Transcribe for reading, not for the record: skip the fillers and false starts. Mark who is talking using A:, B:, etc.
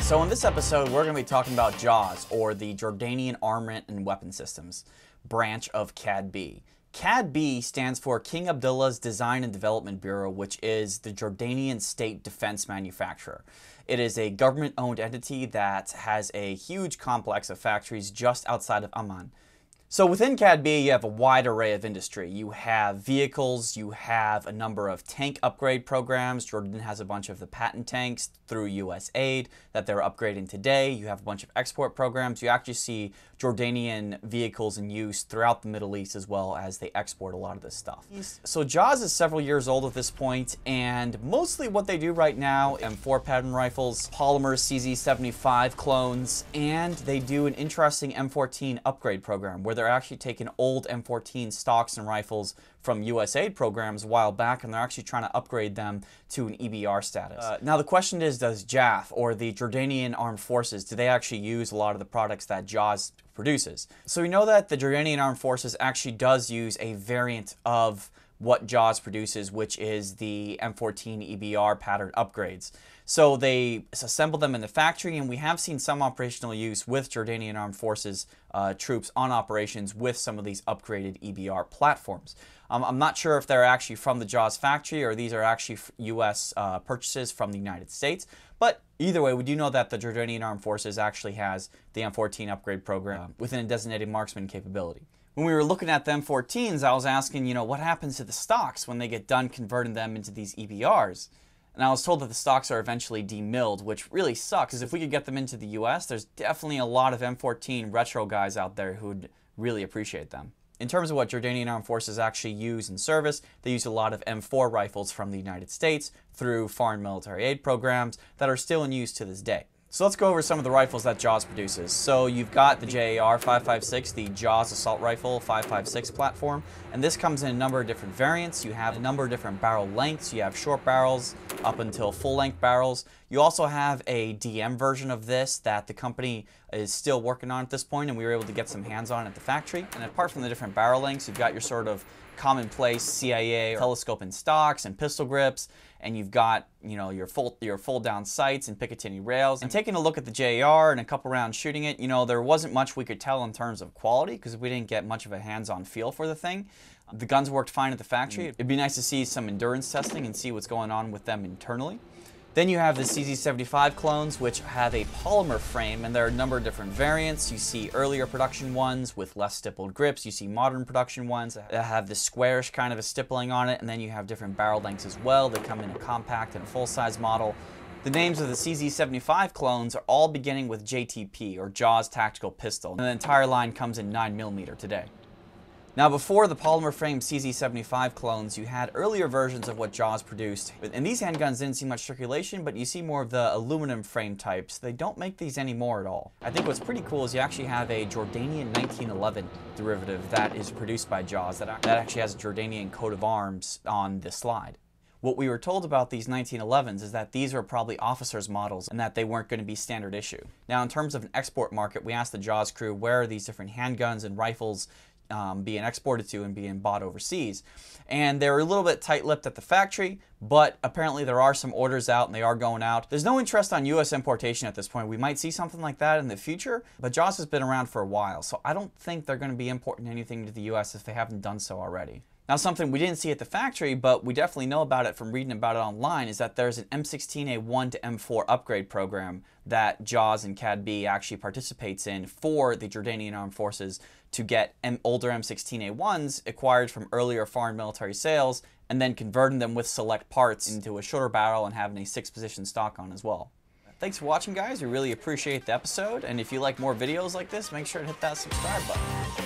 A: So in this episode, we're going to be talking about JAWS, or the Jordanian Armament and Weapon Systems, branch of CADB. CADB stands for King Abdullah's Design and Development Bureau, which is the Jordanian state defense manufacturer. It is a government-owned entity that has a huge complex of factories just outside of Amman. So within CADB, you have a wide array of industry. You have vehicles, you have a number of tank upgrade programs. Jordan has a bunch of the patent tanks through US aid that they're upgrading today. You have a bunch of export programs. You actually see Jordanian vehicles in use throughout the Middle East as well as they export a lot of this stuff. So JAWS is several years old at this point, and mostly what they do right now, M4 pattern rifles, polymer CZ75 clones, and they do an interesting M14 upgrade program where they're actually taking old M14 stocks and rifles from US aid programs a while back, and they're actually trying to upgrade them to an EBR status. Now the question is, does JAF, or the Jordanian Armed Forces, do they actually use a lot of the products that JAWS produces? So we know that the Jordanian Armed Forces actually does use a variant of what JAWS produces, which is the M14 EBR pattern upgrades. So they assemble them in the factory, and we have seen some operational use with Jordanian Armed Forces troops on operations with some of these upgraded EBR platforms. I'm not sure if they're actually from the JAWS factory or these are actually US purchases from the United States, but either way, we do know that the Jordanian Armed Forces actually has the M14 upgrade program within a designated marksman capability. When we were looking at the M14s, I was asking, what happens to the stocks when they get done converting them into these EBRs? And I was told that the stocks are eventually demilled, which really sucks, because if we could get them into the US, there's definitely a lot of M14 retro guys out there who'd really appreciate them. In terms of what Jordanian Armed Forces actually use in service, they use a lot of M4 rifles from the United States through foreign military aid programs that are still in use to this day. So let's go over some of the rifles that JAWS produces. So you've got the JAR 556, the JAWS Assault Rifle 556 platform, and this comes in a number of different variants. You have a number of different barrel lengths. You have short barrels up until full-length barrels. You also have a DM version of this that the company is still working on at this point, and we were able to get some hands on at the factory. And apart from the different barrel lengths, you've got your sort of commonplace CIA telescoping stocks and pistol grips, and you've got your fold down sights and Picatinny rails. And taking a look at the JAR and a couple rounds shooting it, there wasn't much we could tell in terms of quality because we didn't get much of a hands-on feel for the thing. The guns worked fine at the factory. It'd be nice to see some endurance testing and see what's going on with them internally. Then you have the CZ75 clones, which have a polymer frame, and there are a number of different variants. You see earlier production ones with less stippled grips. You see modern production ones that have this squarish kind of a stippling on it, and then you have different barrel lengths as well. They come in a compact and a full-size model. The names of the CZ75 clones are all beginning with JTP, or JAWS Tactical Pistol, and the entire line comes in 9mm today. Now, before the polymer frame CZ75 clones, you had earlier versions of what JAWS produced. And these handguns didn't see much circulation, but you see more of the aluminum frame types. They don't make these anymore at all. I think what's pretty cool is you actually have a Jordanian 1911 derivative that is produced by JAWS that actually has a Jordanian coat of arms on the slide. What we were told about these 1911s is that these were probably officers' models and that they weren't going to be standard issue. Now, in terms of an export market, we asked the JAWS crew where are these different handguns and rifles being exported to and being bought overseas. And they're a little bit tight-lipped at the factory, but apparently there are some orders out and they are going out. There's no interest on US importation at this point. We might see something like that in the future, but JAWS has been around for a while, so I don't think they're going to be importing anything to the US if they haven't done so already. Now, something we didn't see at the factory, but we definitely know about it from reading about it online, is that there's an M16A1 to M4 upgrade program that JAWS and CADB actually participates in for the Jordanian Armed Forces to get older M16A1s acquired from earlier foreign military sales and then converting them with select parts into a shorter barrel and having a 6-position stock on as well. Thanks for watching, guys. We really appreciate the episode, and if you like more videos like this, make sure to hit that subscribe button.